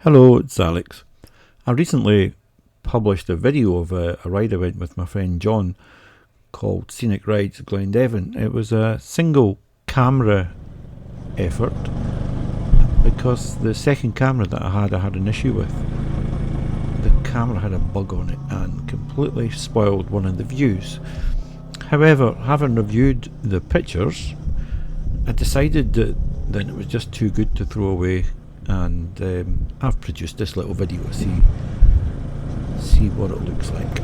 Hello, it's Alex. I recently published a video of a ride I went with my friend John called Scenic Rides Glendevon. It was a single camera effort because the second camera that I had an issue with. The camera had a bug on it and completely spoiled one of the views. However, having reviewed the pictures, I decided that then it was just too good to throw away, and I've produced this little video to see what it looks like.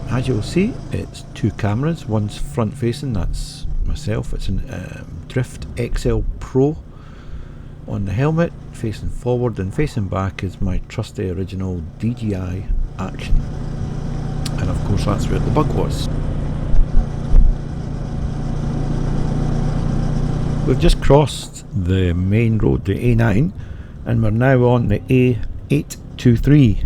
As you'll see, it's two cameras. One's front facing, that's myself. It's a Drift XL Pro on the helmet. Facing forward and facing back is my trusty original DJI Action, and of course that's where the bug was. We've just crossed the main road, the A9, and we're now on the A823.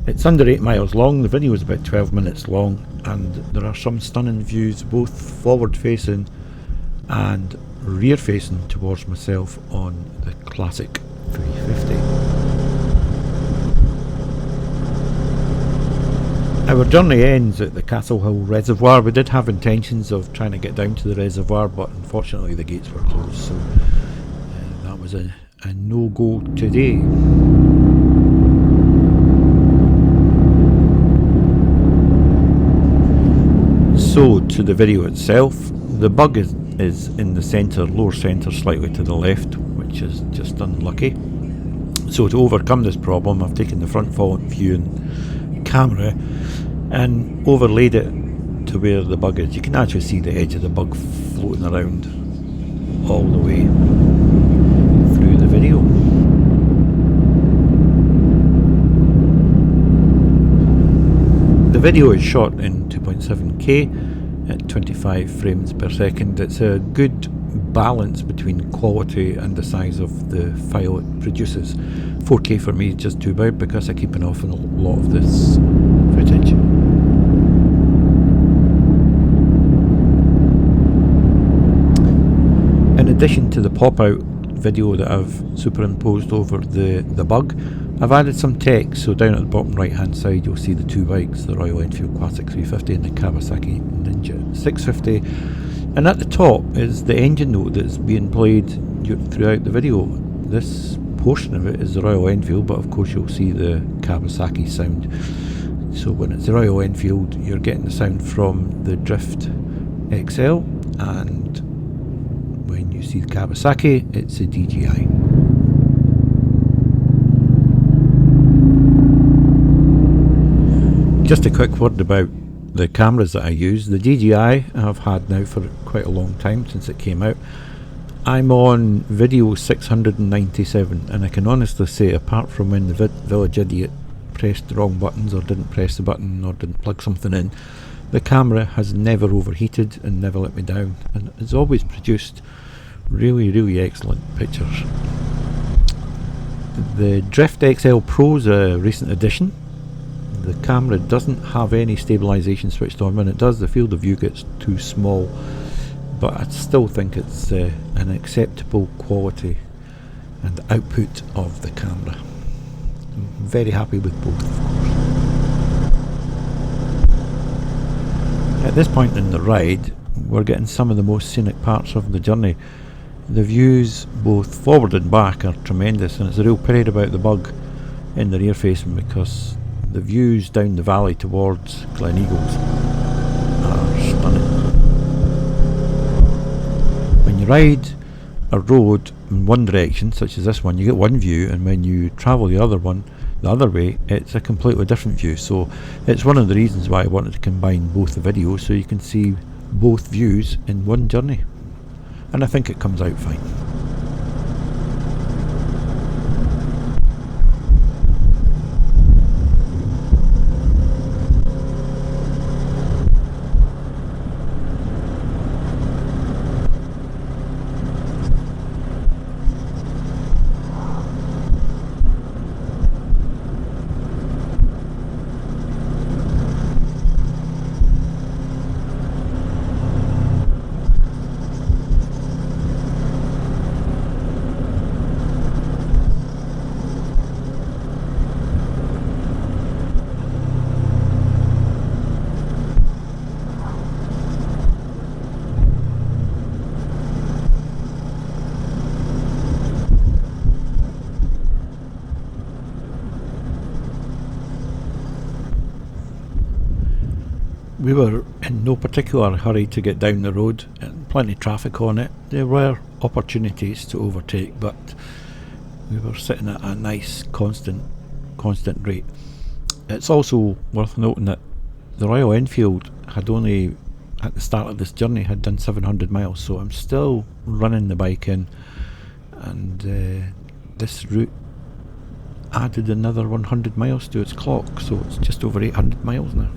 It's under 8 miles long. The video is about 12 minutes long, and there are some stunning views both forward facing and rear facing towards myself on the classic 350. Our journey ends at the Castle Hill Reservoir. We did have intentions of trying to get down to the reservoir, but unfortunately the gates were closed, so that was a no-go today. So to the video itself, the bug is in the centre, lower centre, slightly to the left, which is just unlucky. So to overcome this problem, I've taken the front view and camera and overlaid it to where the bug is. You can actually see the edge of the bug floating around all the way through the video. The video is shot in 2.7K at 25 frames per second. It's a good balance between quality and the size of the file it produces. 4K for me is just too big because I keep an awful lot of this footage. In addition to the pop-out video that I've superimposed over the bug, I've added some text. So down at the bottom right hand side you'll see the two bikes, the Royal Enfield Classic 350 and the Kawasaki Ninja 650, and at the top is the engine note that's being played throughout the video. This portion of it is the Royal Enfield, but of course you'll see the Kawasaki sound. So when it's the Royal Enfield, you're getting the sound from the Drift XL, and when you see the Kawasaki, it's a DJI. Just a quick word about the cameras that I use. The DJI I've had now for quite a long time, since it came out. I'm on video 697, and I can honestly say, apart from when the village idiot pressed the wrong buttons or didn't press the button or didn't plug something in, the camera has never overheated and never let me down, and it's always produced really excellent pictures. The Drift XL Pro is a recent addition. The camera doesn't have any stabilisation switched on. When it does, the field of view gets too small, but I still think it's an acceptable quality and output of the camera. I'm very happy with both, of course. At this point in the ride, we're getting some of the most scenic parts of the journey. The views both forward and back are tremendous, and it's a real pity about the bug in the rear facing, because the views down the valley towards Gleneagles are stunning. When you ride a road in one direction, such as this one, you get one view, and when you travel the other way, it's a completely different view. So it's one of the reasons why I wanted to combine both the videos, so you can see both views in one journey, and I think it comes out fine. We were in no particular hurry to get down the road, and plenty of traffic on it. There were opportunities to overtake, but we were sitting at a nice constant rate. It's also worth noting that the Royal Enfield had only, at the start of this journey, had done 700 miles, so I'm still running the bike in, and this route added another 100 miles to its clock, so it's just over 800 miles now.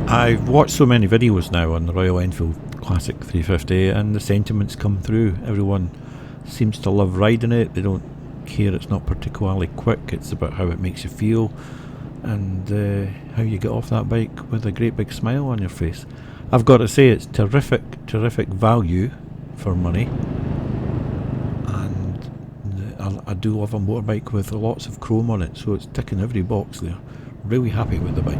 I've watched so many videos now on the Royal Enfield Classic 350, and the sentiments come through. Everyone seems to love riding it. They don't care it's not particularly quick. It's about how it makes you feel, and how you get off that bike with a great big smile on your face. I've got to say, it's terrific value for money, and I do love a motorbike with lots of chrome on it, so it's ticking every box there. Really happy with the bike.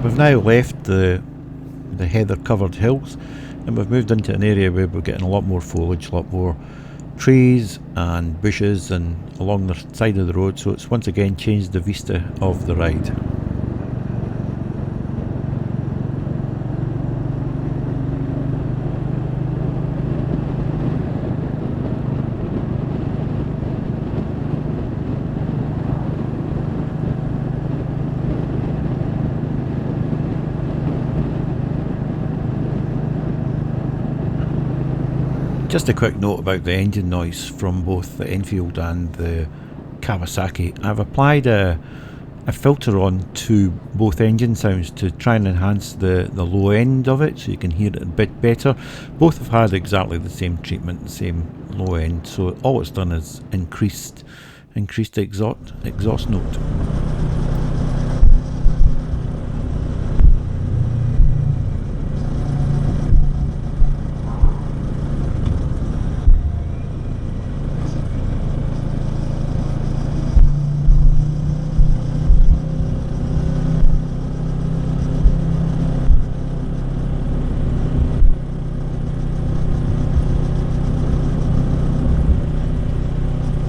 We've now left the heather covered hills, and we've moved into an area where we're getting a lot more foliage, a lot more trees and bushes and along the side of the road, so it's once again changed the vista of the ride. Just a quick note about the engine noise from both the Enfield and the Kawasaki. I've applied a filter on to both engine sounds to try and enhance the low end of it so you can hear it a bit better. Both have had exactly the same treatment, the same low end, so all it's done is increased the exhaust note.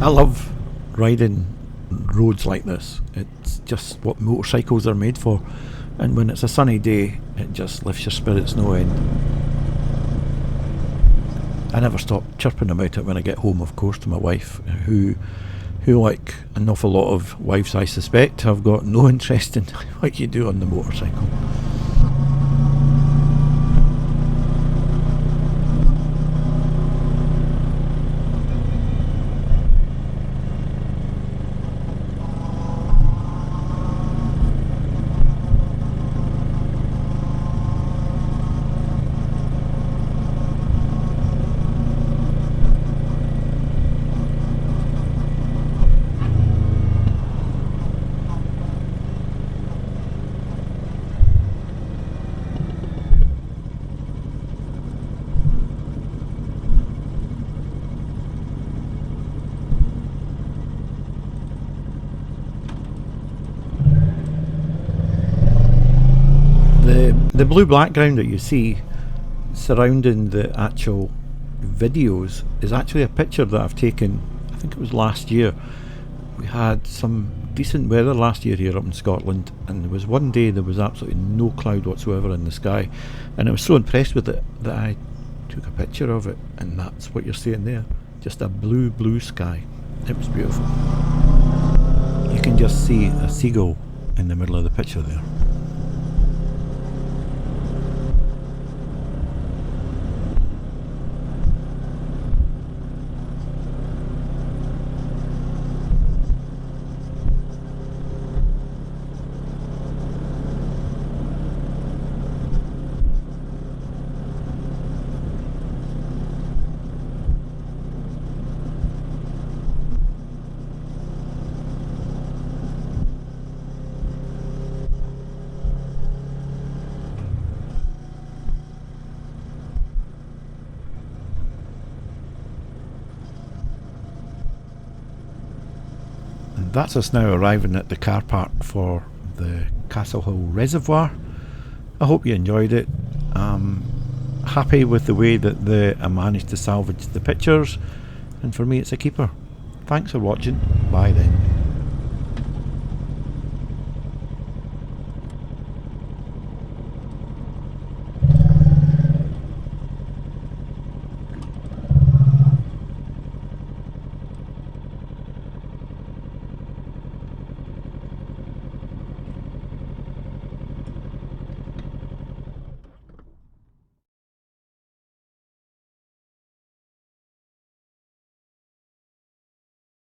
I love riding roads like this. It's just what motorcycles are made for, and when it's a sunny day it just lifts your spirits no end. I never stop chirping about it when I get home, of course, to my wife, who like an awful lot of wives I suspect have got no interest in what you do on the motorcycle. The blue background that you see surrounding the actual videos is actually a picture that I've taken, I think it was last year. We had some decent weather last year here up in Scotland, and there was one day there was absolutely no cloud whatsoever in the sky, and I was so impressed with it that I took a picture of it, and that's what you're seeing there, just a blue sky. It was beautiful. You can just see a seagull in the middle of the picture there. And that's us now arriving at the car park for the Castle Hill Reservoir. I hope you enjoyed it. I'm happy with the way that I managed to salvage the pictures, and for me it's a keeper. Thanks for watching. Bye then.